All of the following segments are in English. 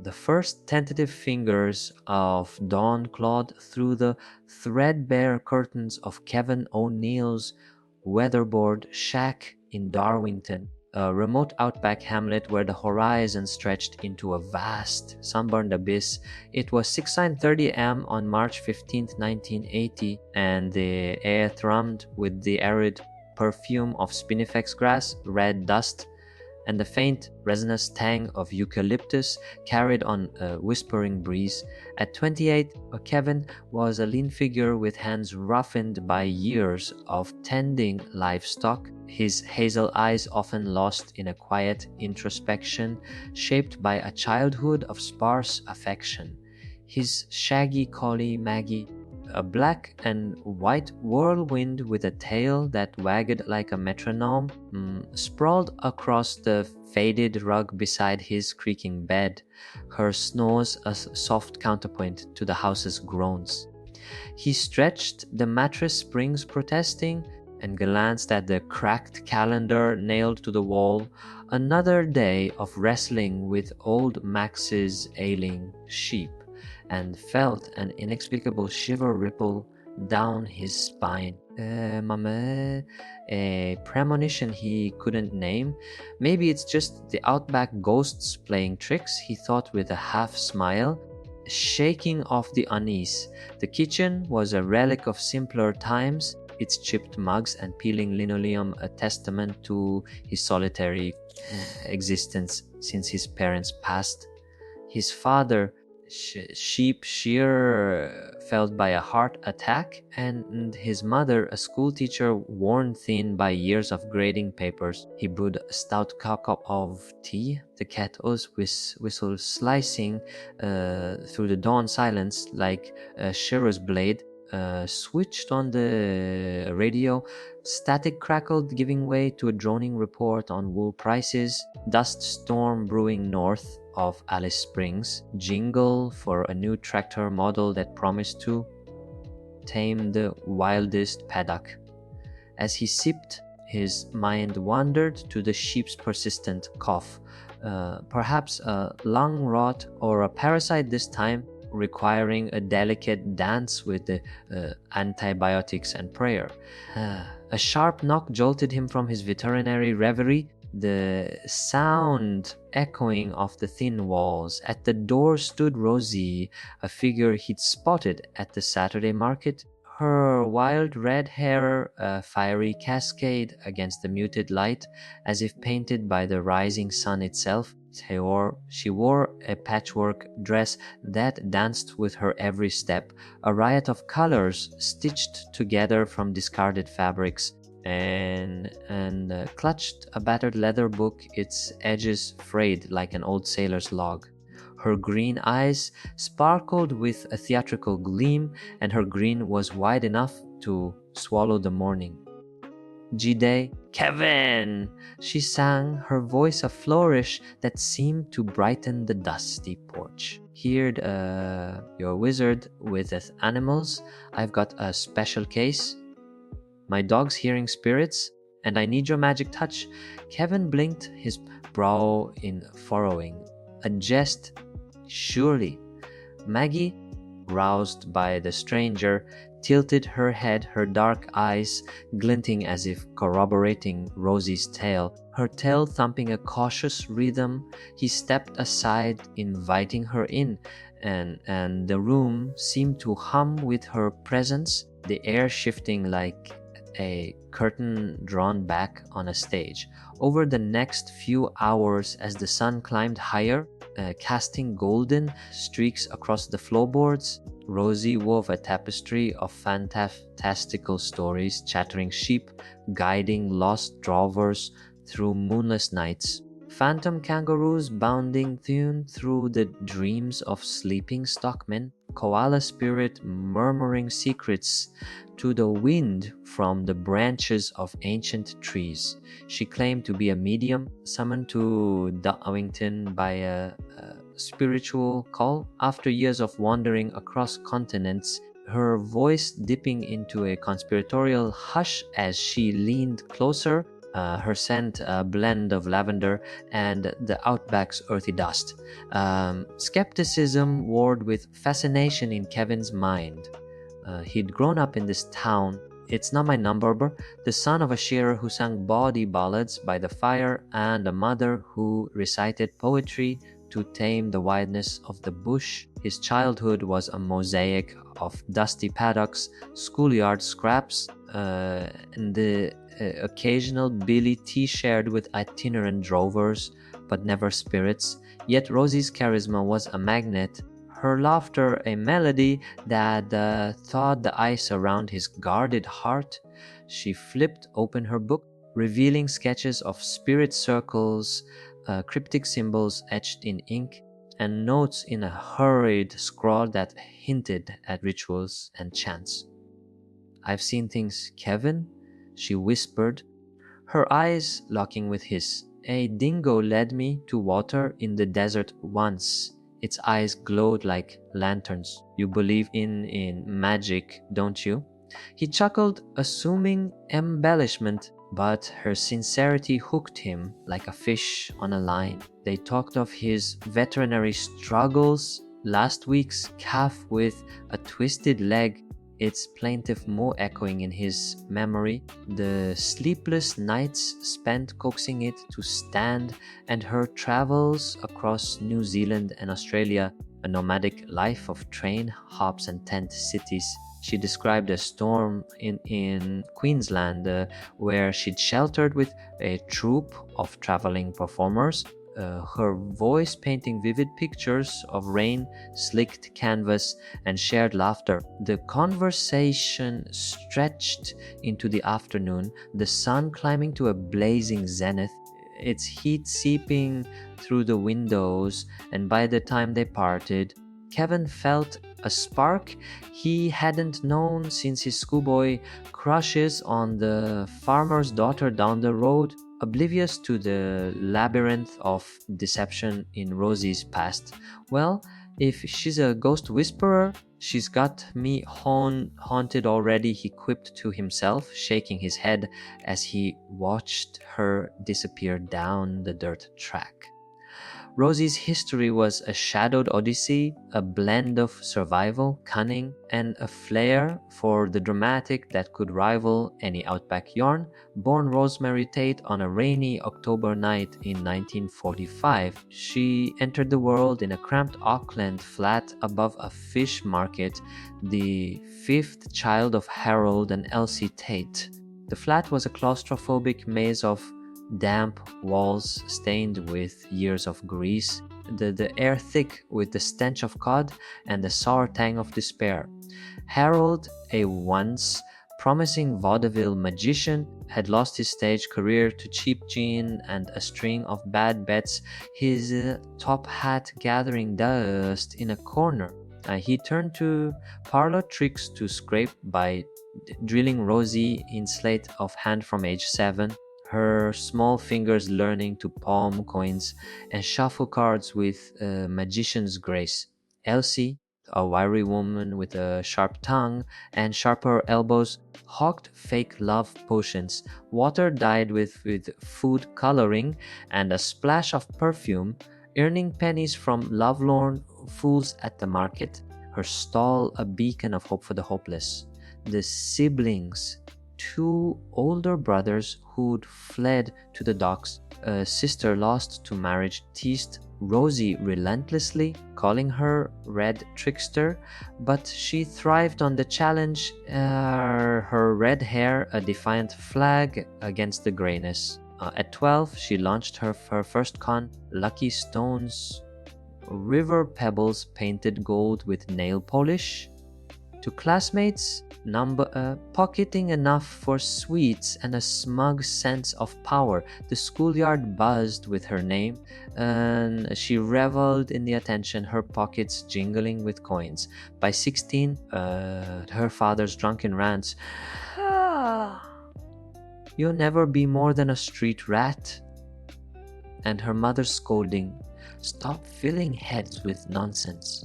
The first tentative fingers of dawn clawed through the threadbare curtains of Kevin O'Neill's weatherboard shack in Darwinton, a remote outback hamlet where the horizon stretched into a vast, sunburned abyss. It was 6:30 a.m. on March 15th, 1980, and the air thrummed with the arid perfume of spinifex grass, red dust, and the faint, resinous tang of eucalyptus carried on a whispering breeze. At 28, Kevin was a lean figure with hands roughened by years of tending livestock, his hazel eyes often lost in a quiet introspection shaped by a childhood of sparse affection. His shaggy collie Maggie, a black and white whirlwind with a tail that wagged like a metronome, sprawled across the faded rug beside his creaking bed, her snores a soft counterpoint to the house's groans. He stretched the mattress springs protesting and glanced at the cracked calendar nailed to the wall. Another day of wrestling with old Max's ailing sheep, and felt an inexplicable shiver ripple down his spine. Mama, a premonition he couldn't name. Maybe it's just the Outback ghosts playing tricks, he thought with a half smile, shaking off the unease. The kitchen was a relic of simpler times, its chipped mugs and peeling linoleum a testament to his solitary existence since his parents passed. His father, sheep shearer, felled by a heart attack, and his mother, a schoolteacher worn thin by years of grading papers. He brewed a stout cup of tea, the kettle's whistle slicing through the dawn silence like a shearer's blade. Switched on the radio, static crackled, giving way to a droning report on wool prices, dust storm brewing north of Alice Springs, jingle for a new tractor model that promised to tame the wildest paddock. As he sipped, his mind wandered to the sheep's persistent cough, perhaps a lung rot or a parasite this time, requiring a delicate dance with the antibiotics and prayer. A sharp knock jolted him from his veterinary reverie, the sound echoing off the thin walls. At the door stood Rosie, a figure he'd spotted at the Saturday market, her wild red hair a fiery cascade against the muted light, as if painted by the rising sun itself. She wore a patchwork dress that danced with her every step, a riot of colors stitched together from discarded fabrics, and clutched a battered leather book, its edges frayed like an old sailor's log. Her green eyes sparkled with a theatrical gleam, and her grin was wide enough to swallow the morning. G-Day, Kevin! She sang, her voice a flourish that seemed to brighten the dusty porch. Heard your wizard with animals. I've got a special case. My dog's hearing spirits, and I need your magic touch. Kevin blinked, his brow in furrowing. A jest, surely. Maggie, roused by the stranger, tilted her head, her dark eyes glinting as if corroborating Rosie's tale, her tail thumping a cautious rhythm. He stepped aside, inviting her in, and the room seemed to hum with her presence, the air shifting like a curtain drawn back on a stage. Over the next few hours, as the sun climbed higher, casting golden streaks across the floorboards, Rosie wove a tapestry of fantastical stories, chattering sheep, guiding lost drovers through moonless nights, phantom kangaroos bounding through the dreams of sleeping stockmen, koala spirit murmuring secrets to the wind from the branches of ancient trees. She claimed to be a medium summoned to Darwinton by a spiritual call. After years of wandering across continents, her voice dipping into a conspiratorial hush as she leaned closer, her scent a blend of lavender and the Outback's earthy dust. Skepticism warred with fascination in Kevin's mind. He'd grown up in this town. It's not my number, the son of a shearer who sang bawdy ballads by the fire and a mother who recited poetry to tame the wideness of the bush. His childhood was a mosaic of dusty paddocks, schoolyard scraps, and the occasional billy tea shared with itinerant drovers, but never spirits. Yet Rosie's charisma was a magnet, her laughter a melody that thawed the ice around his guarded heart. She flipped open her book, revealing sketches of spirit circles, cryptic symbols etched in ink, and notes in a hurried scrawl that hinted at rituals and chants. "I've seen things, Kevin," she whispered, her eyes locking with his. "A dingo led me to water in the desert once. Its eyes glowed like lanterns. You believe in magic, don't you?" He chuckled, assuming embellishment, but her sincerity hooked him like a fish on a line. They talked of his veterinary struggles, last week's calf with a twisted leg, its plaintive moo echoing in his memory, the sleepless nights spent coaxing it to stand, and her travels across New Zealand and Australia, a nomadic life of train hops and tent cities. She described a storm in Queensland where she'd sheltered with a troupe of traveling performers, her voice painting vivid pictures of rain, slicked canvas, and shared laughter. The conversation stretched into the afternoon, the sun climbing to a blazing zenith, its heat seeping through the windows, and by the time they parted, Kevin felt a spark he hadn't known since his schoolboy crushes on the farmer's daughter down the road. Oblivious to the labyrinth of deception in Rosie's past. "Well, if she's a ghost whisperer, she's got me haunted already," he quipped to himself, shaking his head as he watched her disappear down the dirt track. Rosie's history was a shadowed odyssey, a blend of survival, cunning, and a flair for the dramatic that could rival any Outback yarn. Born Rosemary Tate on a rainy October night in 1945, she entered the world in a cramped Auckland flat above a fish market, the fifth child of Harold and Elsie Tate. The flat was a claustrophobic maze of damp walls stained with years of grease, the air thick with the stench of cod and the sour tang of despair. Harold, a once promising vaudeville magician, had lost his stage career to cheap gin and a string of bad bets, his top hat gathering dust in a corner. He turned to parlor tricks to scrape by drilling Rosie in sleight of hand from age 7, her small fingers learning to palm coins and shuffle cards with a magician's grace. Elsie, a wiry woman with a sharp tongue and sharper elbows, hawked fake love potions, water dyed with food coloring and a splash of perfume, earning pennies from lovelorn fools at the market, her stall a beacon of hope for the hopeless. The siblings, two older brothers who'd fled to the docks, a sister lost to marriage, teased Rosie relentlessly, calling her red trickster, but she thrived on the challenge, her red hair a defiant flag against the grayness. At 12, she launched her first con, Lucky Stones, river pebbles painted gold with nail polish. To classmates, pocketing enough for sweets and a smug sense of power. The schoolyard buzzed with her name, and she reveled in the attention, her pockets jingling with coins. By 16, her father's drunken rants, "You'll never be more than a street rat," and her mother's scolding, "Stop filling heads with nonsense."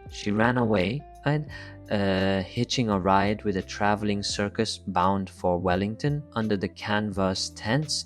She ran away, and hitching a ride with a traveling circus bound for Wellington under the canvas tents.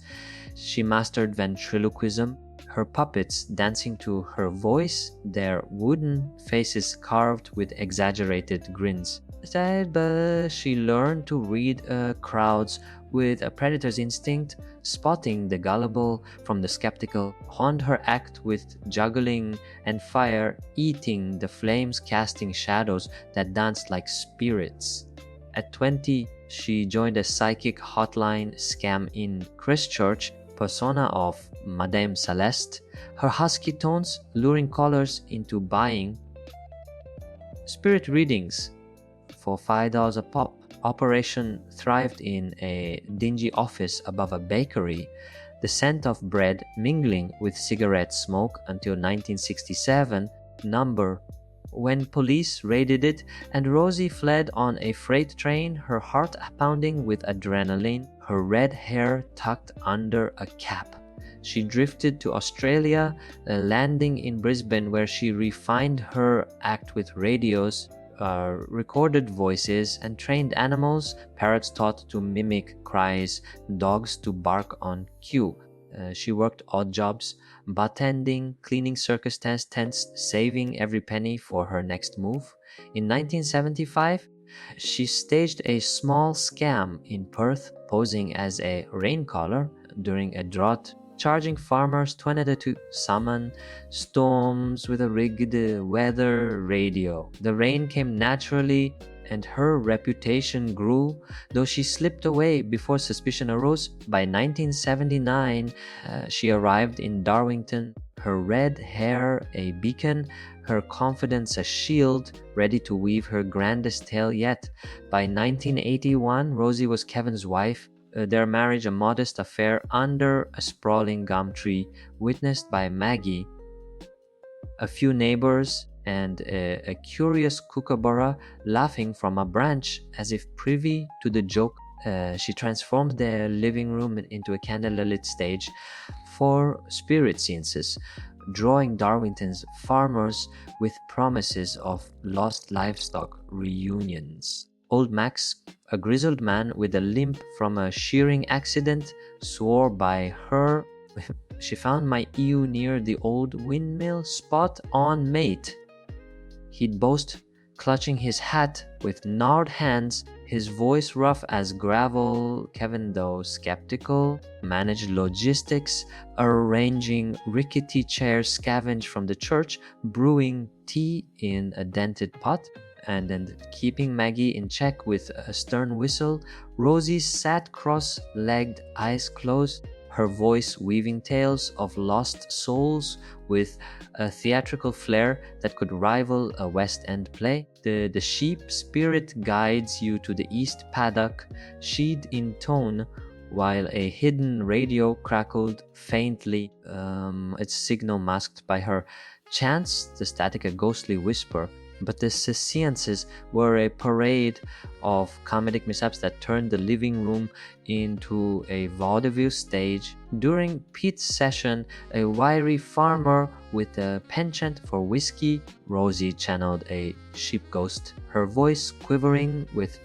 She mastered ventriloquism, her puppets dancing to her voice, their wooden faces carved with exaggerated grins. But she learned to read crowds with a predator's instinct, spotting the gullible from the skeptical, honed her act with juggling and fire, eating the flames, casting shadows that danced like spirits. At 20, she joined a psychic hotline scam in Christchurch, persona of Madame Celeste, her husky tones luring callers into buying spirit readings for $5 a pop. Operation thrived in a dingy office above a bakery, the scent of bread mingling with cigarette smoke until 1967 number, when police raided it and Rosie fled on a freight train, her heart pounding with adrenaline, her red hair tucked under a cap. She drifted to Australia, landing in Brisbane, where she refined her act with radios, recorded voices, and trained animals, parrots taught to mimic cries, dogs to bark on cue. She worked odd jobs, bartending, cleaning circus tents, saving every penny for her next move. In 1975, she staged a small scam in Perth, posing as a rain caller during a drought, charging farmers $20 to summon storms with a rigged weather radio. The rain came naturally and her reputation grew, though she slipped away before suspicion arose. By 1979, she arrived in Darwington, her red hair a beacon, her confidence a shield, ready to weave her grandest tale yet. By 1981, Rosie was Kevin's wife, their marriage a modest affair under a sprawling gum tree, witnessed by Maggie, a few neighbors, and a curious kookaburra laughing from a branch as if privy to the joke. She transformed their living room into a candlelit stage for spirit seances, drawing Darwington's farmers with promises of lost livestock reunions. Old Max, a grizzled man with a limp from a shearing accident, swore by her she found my ewe near the old windmill, spot on, mate. He'd boast, clutching his hat with gnarled hands, his voice rough as gravel. Kevin, though skeptical, managed logistics, arranging rickety chairs scavenged from the church, brewing tea in a dented pot, and then keeping Maggie in check with a stern whistle. Rosie sat cross-legged, eyes closed, her voice weaving tales of lost souls with a theatrical flair that could rival a West End play. The sheep spirit guides you to the east paddock, sheathed in tone, while a hidden radio crackled faintly, its signal masked by her chants, the static a ghostly whisper. But the seances were a parade of comedic mishaps that turned the living room into a vaudeville stage. During Pete's session, a wiry farmer with a penchant for whiskey, Rosie channeled a sheep ghost, her voice quivering with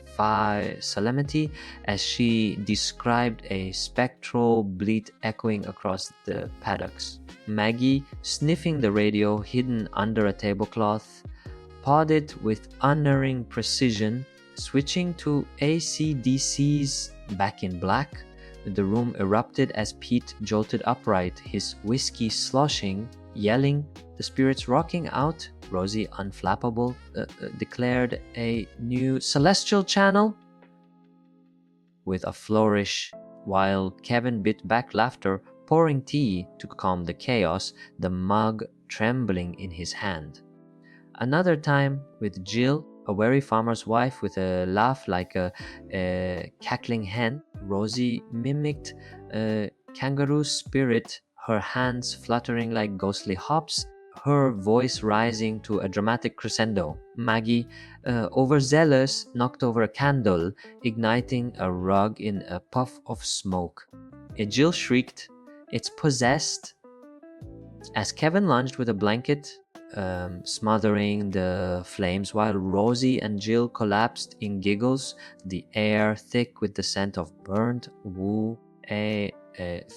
solemnity as she described a spectral bleat echoing across the paddocks. Maggie, sniffing the radio hidden under a tablecloth, pawed it with unerring precision, switching to AC/DC's Back in Black. The room erupted as Pete jolted upright, his whiskey sloshing, yelling, the spirits rocking out. Rosie, unflappable, declared a new celestial channel with a flourish, while Kevin bit back laughter, pouring tea to calm the chaos, the mug trembling in his hand. Another time with Jill, a wary farmer's wife with a laugh like a cackling hen, Rosie mimicked a kangaroo spirit, her hands fluttering like ghostly hops, her voice rising to a dramatic crescendo. Maggie, overzealous, knocked over a candle, igniting a rug in a puff of smoke. Jill shrieked, "It's possessed!" As Kevin lunged with a blanket, smothering the flames while Rosie and Jill collapsed in giggles, the air thick with the scent of burnt wool. A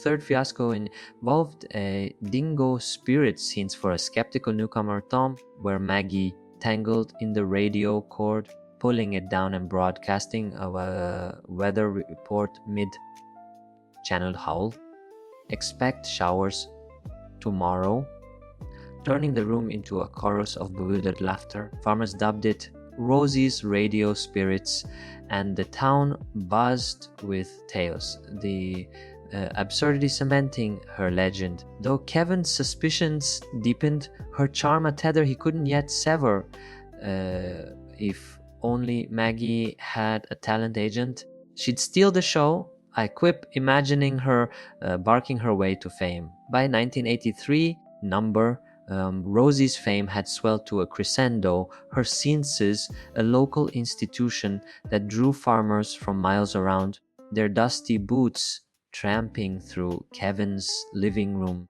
third fiasco involved a dingo spirit scenes for a skeptical newcomer Tom, where Maggie tangled in the radio cord, pulling it down and broadcasting a weather report mid-channeled howl. Expect showers tomorrow, turning the room into a chorus of bewildered laughter. Farmers dubbed it Rosie's Radio Spirits, and the town buzzed with tales, the absurdity cementing her legend. Though Kevin's suspicions deepened, her charm a tether he couldn't yet sever. If only Maggie had a talent agent, she'd steal the show, I quip, imagining her barking her way to fame. By 1983, Rosie's fame had swelled to a crescendo. Her seances, a local institution that drew farmers from miles around, their dusty boots tramping through Kevin's living room.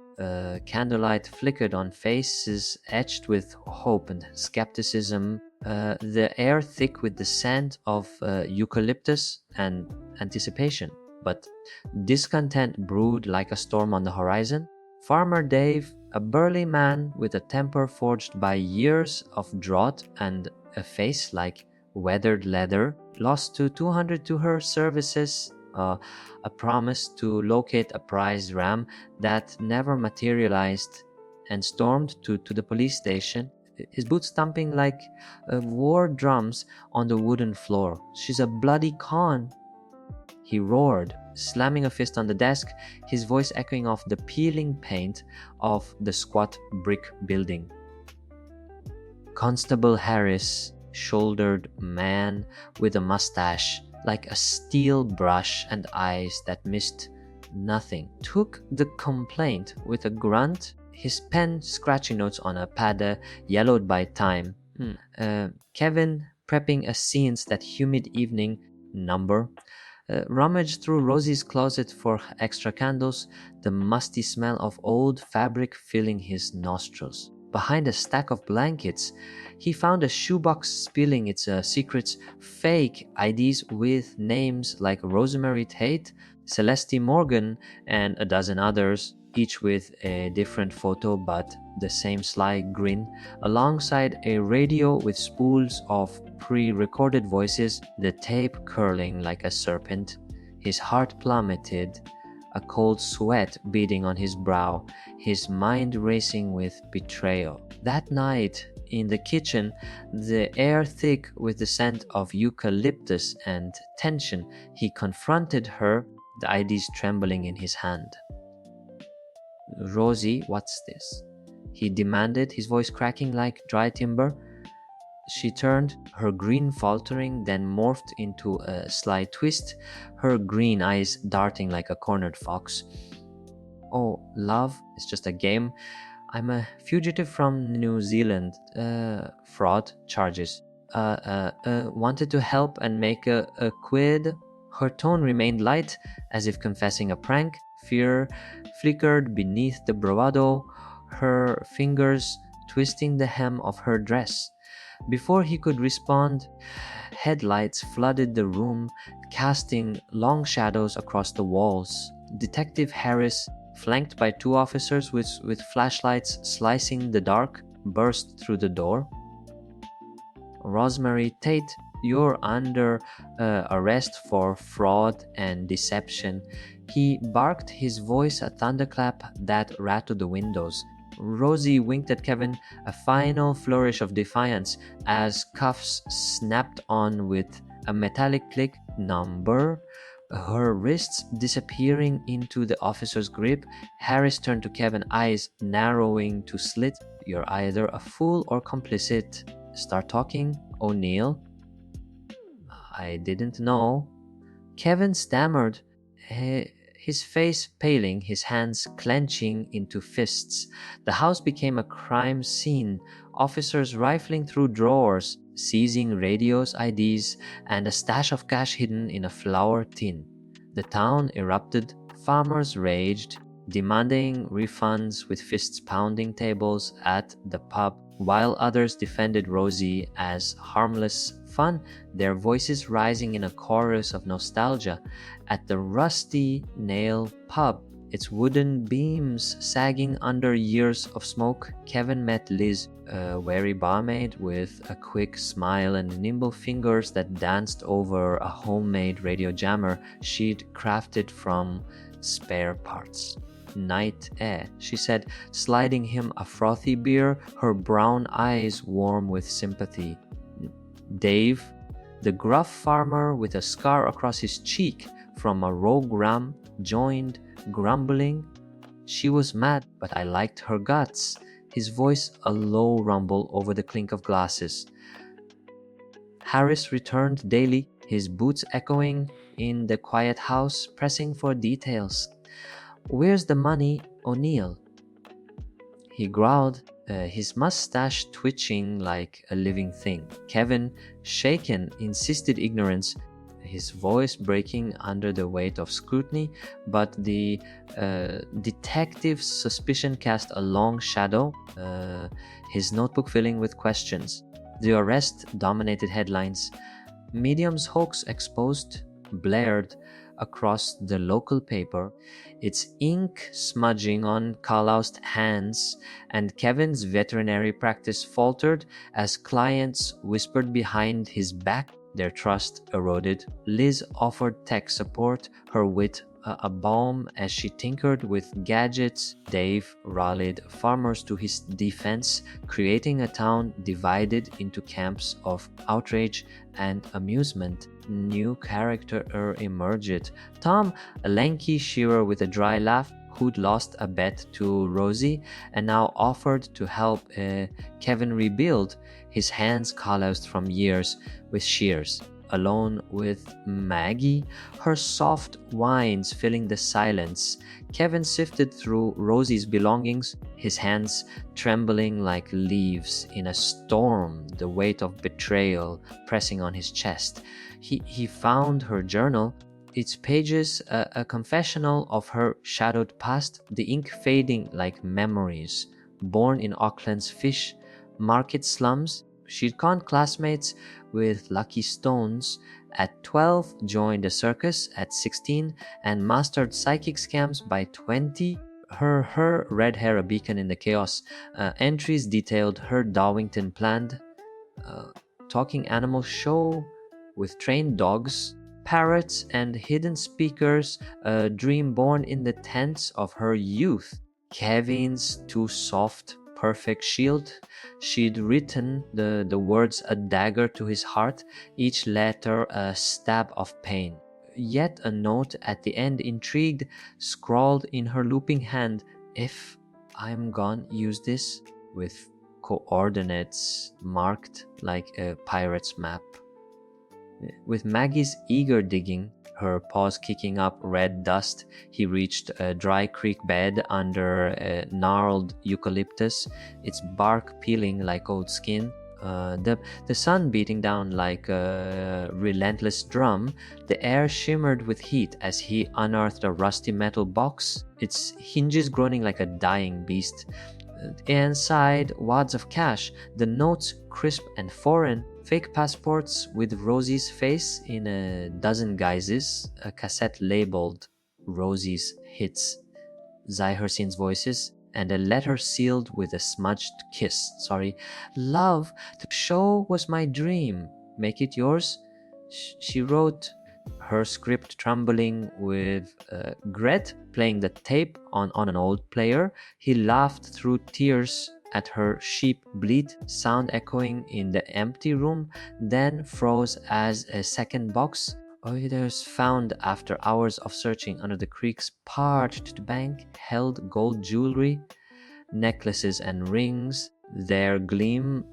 Candlelight flickered on faces etched with hope and skepticism, the air thick with the scent of eucalyptus and anticipation. But discontent brewed like a storm on the horizon. Farmer Dave, a burly man with a temper forged by years of drought and a face like weathered leather, lost to 200 to her services, a promise to locate a prize ram that never materialized, and stormed to the police station, his boots thumping like war drums on the wooden floor. "She's a bloody con," he roared, slamming a fist on the desk, his voice echoing off the peeling paint of the squat brick building. Constable Harris, shouldered man with a mustache like a steel brush and eyes that missed nothing, took the complaint with a grunt, his pen scratching notes on a pad yellowed by time. Kevin, prepping a scenes that humid evening, rummaged through Rosie's closet for extra candles, the musty smell of old fabric filling his nostrils. Behind a stack of blankets, he found a shoebox spilling its secrets, fake IDs with names like Rosemary Tate, Celeste Morgan, and a dozen others, each with a different photo but the same sly grin, alongside a radio with spools of pre-recorded voices, the tape curling like a serpent. His heart plummeted, a cold sweat beading on his brow, his mind racing with betrayal. That night, in the kitchen, the air thick with the scent of eucalyptus and tension, he confronted her, the IDs trembling in his hand. "Rosie, what's this?" he demanded, his voice cracking like dry timber. She turned, her grin faltering, then morphed into a sly twist, her green eyes darting like a cornered fox. "Oh, love, it's just a game. I'm a fugitive from New Zealand. Fraud charges. Wanted to help and make a quid." Her tone remained light, as if confessing a prank. Fear flickered beneath the bravado, her fingers twisting the hem of her dress. Before he could respond, headlights flooded the room, casting long shadows across the walls. Detective Harris, flanked by two officers with flashlights slicing the dark, burst through the door. "Rosemary Tate, you're under arrest for fraud and deception." He barked, his voice a thunderclap that rattled the windows. Rosie winked at Kevin, a final flourish of defiance, as cuffs snapped on with a metallic click. "Number?" Her wrists disappearing into the officer's grip. Harris turned to Kevin, eyes narrowing to slit. "You're either a fool or complicit. Start talking, O'Neill." "I didn't know." Kevin stammered, his face paling, his hands clenching into fists. The house became a crime scene, officers rifling through drawers, seizing radios, IDs, and a stash of cash hidden in a flour tin. The town erupted, farmers raged, demanding refunds with fists pounding tables at the pub, while others defended Rosie as harmless fun, their voices rising in a chorus of nostalgia. At the Rusty Nail pub, its wooden beams sagging under years of smoke, Kevin met Liz, a wary barmaid with a quick smile and nimble fingers that danced over a homemade radio jammer she'd crafted from spare parts. Night air, she said, sliding him a frothy beer, her brown eyes warm with sympathy. Dave, the gruff farmer with a scar across his cheek from a rogue ram, joined, grumbling. She was mad, but I liked her guts. His voice a low rumble over the clink of glasses. Harris returned daily, his boots echoing in the quiet house, pressing for details. "Where's the money, O'Neill?" He growled, his mustache twitching like a living thing. Kevin, shaken, insisted ignorance, his voice breaking under the weight of scrutiny, but the detective's suspicion cast a long shadow, his notebook filling with questions. The arrest dominated headlines. Medium's hoax exposed blared across the local paper, its ink smudging on calloused hands, and Kevin's veterinary practice faltered as clients whispered behind his back. Their trust eroded. Liz offered tech support, her wit a balm as she tinkered with gadgets. Dave rallied farmers to his defense, creating a town divided into camps of outrage and amusement. New character emerged. Tom, a lanky shearer with a dry laugh, who'd lost a bet to Rosie and now offered to help Kevin rebuild, his hands calloused from years with shears. Alone with Maggie, her soft whines filling the silence, Kevin sifted through Rosie's belongings, his hands trembling like leaves in a storm, the weight of betrayal pressing on his chest. He found her journal, its pages a confessional of her shadowed past, the ink fading like memories. Born in Auckland's fish market slums, she'd conned classmates with lucky stones. At 12, joined a circus at 16, and mastered psychic scams by 20. Her red hair a beacon in the chaos. Entries detailed her Darwington planned talking animal show with trained dogs, parrots, and hidden speakers, a dream born in the tents of her youth. Kevin's too soft, perfect shield. She'd written the words a dagger to his heart, each letter a stab of pain. Yet a note at the end, intrigued, scrawled in her looping hand, "If I'm gone, use this," with coordinates marked like a pirate's map. With Maggie's eager digging, her paws kicking up red dust, he reached a dry creek bed under a gnarled eucalyptus, its bark peeling like old skin. The sun beating down like a relentless drum, the air shimmered with heat as he unearthed a rusty metal box, its hinges groaning like a dying beast. Inside, wads of cash, the notes crisp and foreign, fake passports with Rosie's face in a dozen guises, a cassette labeled Rosie's Hits, Zyhersin's voices, and a letter sealed with a smudged kiss. "Love, the show was my dream. Make it yours," she wrote, her script trembling with Gret playing the tape on an old player. He laughed through tears at her sheep bleat, sound echoing in the empty room, then froze as a second box, Oiders found after hours of searching under the creek's parched bank, held gold jewelry, necklaces and rings, their gleam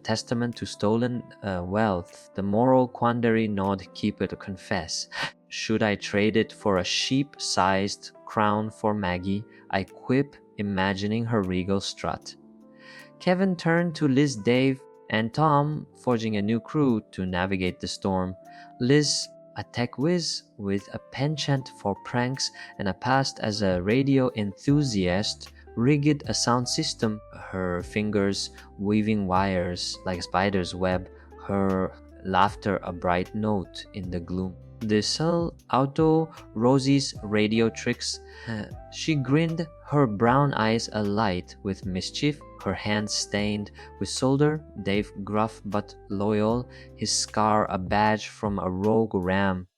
testament to stolen wealth. The moral quandary gnawed keeper to confess. Should I trade it for a sheep-sized crown for Maggie? I quip, imagining her regal strut. Kevin turned to Liz, Dave, and Tom, forging a new crew to navigate the storm. Liz a tech whiz with a penchant for pranks and a past as a radio enthusiast, rigged a sound system, her fingers weaving wires like a spider's web, her laughter a bright note in the gloom. The subtle auto Rosie's radio tricks. She grinned, her brown eyes alight with mischief, her hands stained with solder, Dave gruff but loyal, his scar a badge from a rogue ram.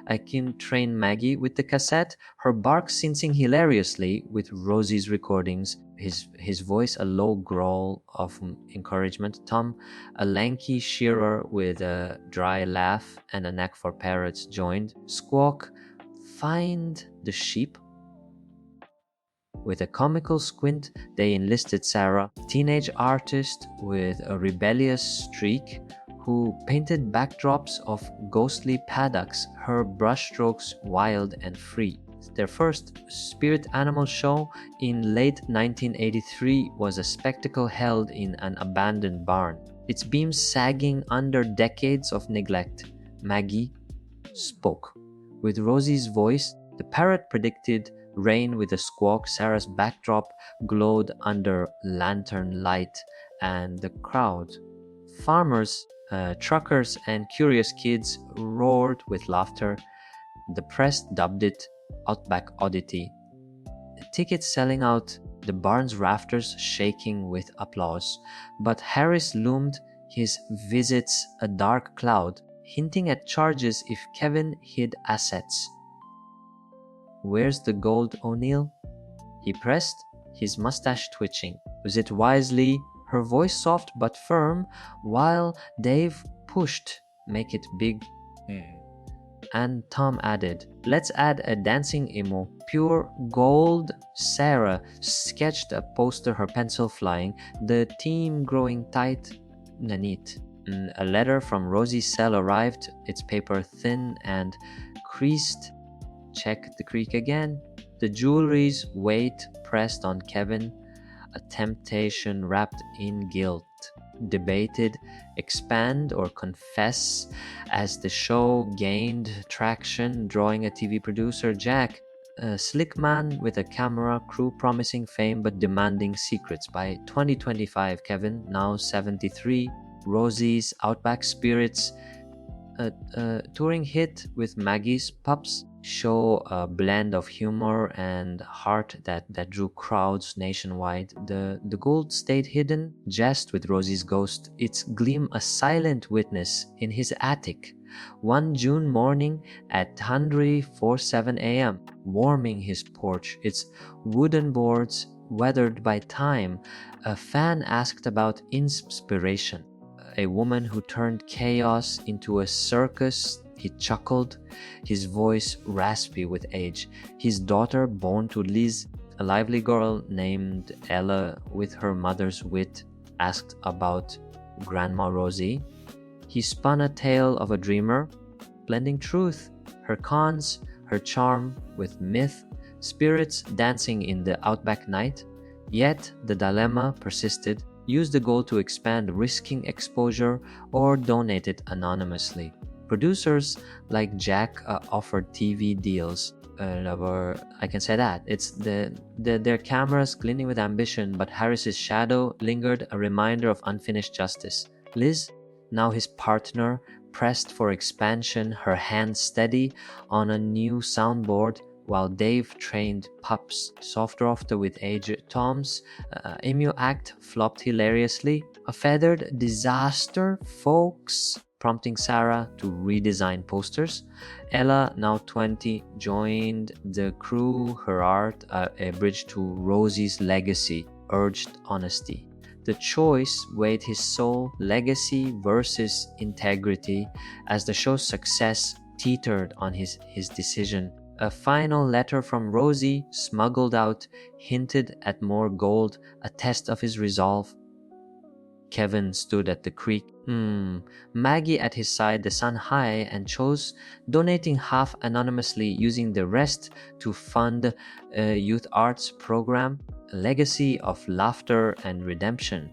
Akim trained Maggie with the cassette, her bark syncing hilariously with Rosie's recordings, his voice a low growl of encouragement. Tom, a lanky shearer with a dry laugh and a knack for parrots, joined. Squawk, find the sheep. With a comical squint, they enlisted Sarah, teenage artist with a rebellious streak, who painted backdrops of ghostly paddocks, her brushstrokes wild and free. Their first spirit animal show in late 1983 was a spectacle held in an abandoned barn, its beams sagging under decades of neglect. Maggie spoke. With Rosie's voice, the parrot predicted rain. With a squawk, Sarah's backdrop glowed under lantern light, and the crowd, farmers, truckers, and curious kids, roared with laughter. The press dubbed it Outback Oddity. The tickets selling out, the barn's rafters shaking with applause. But Harris loomed, his visits a dark cloud, hinting at charges if Kevin hid assets. Where's the gold, O'Neill? He pressed, his mustache twitching. Was it wisely, her voice soft but firm, while Dave pushed, make it big. And Tom added, let's add a dancing emo, pure gold. Sarah sketched a poster, her pencil flying, the team growing tight, neat. A letter from Rosie's cell arrived, its paper thin and creased. Check the creak again. The jewelry's weight pressed on Kevin, a temptation wrapped in guilt. Debated, expand or confess as the show gained traction, drawing a TV producer, Jack, a slick man with a camera crew promising fame but demanding secrets. By 2025, Kevin, now 73, Rosie's Outback Spirits, a touring hit with Maggie's Pups, show a blend of humor and heart that drew crowds nationwide. The gold stayed hidden, jest with Rosie's ghost, its gleam a silent witness in his attic. One June morning at 147 a.m., warming his porch, its wooden boards weathered by time, a fan asked about inspiration. A woman who turned chaos into a circus. He chuckled, his voice raspy with age. His daughter, born to Liz, a lively girl named Ella with her mother's wit, asked about Grandma Rosie. He spun a tale of a dreamer, blending truth, her cons, her charm with myth, spirits dancing in the Outback night. Yet the dilemma persisted. Use the gold to expand, risking exposure, or donate it anonymously. Producers like Jack offered TV deals. I can say that it's their cameras gleaming with ambition, but Harris's shadow lingered, a reminder of unfinished justice. Liz, now his partner, pressed for expansion, her hand steady on a new soundboard, while Dave trained pups. Soft rafter with age. Tom's emu act flopped hilariously. A feathered disaster, folks, prompting Sarah to redesign posters. Ella, now 20, joined the crew, her art a bridge to Rosie's legacy, urged honesty. The choice weighed his soul, legacy versus integrity, as the show's success teetered on his decision. A final letter from Rosie, smuggled out, hinted at more gold, a test of his resolve. Kevin stood at the creek, Maggie at his side, the sun high, and chose donating half anonymously, using the rest to fund a youth arts program, a legacy of laughter and redemption.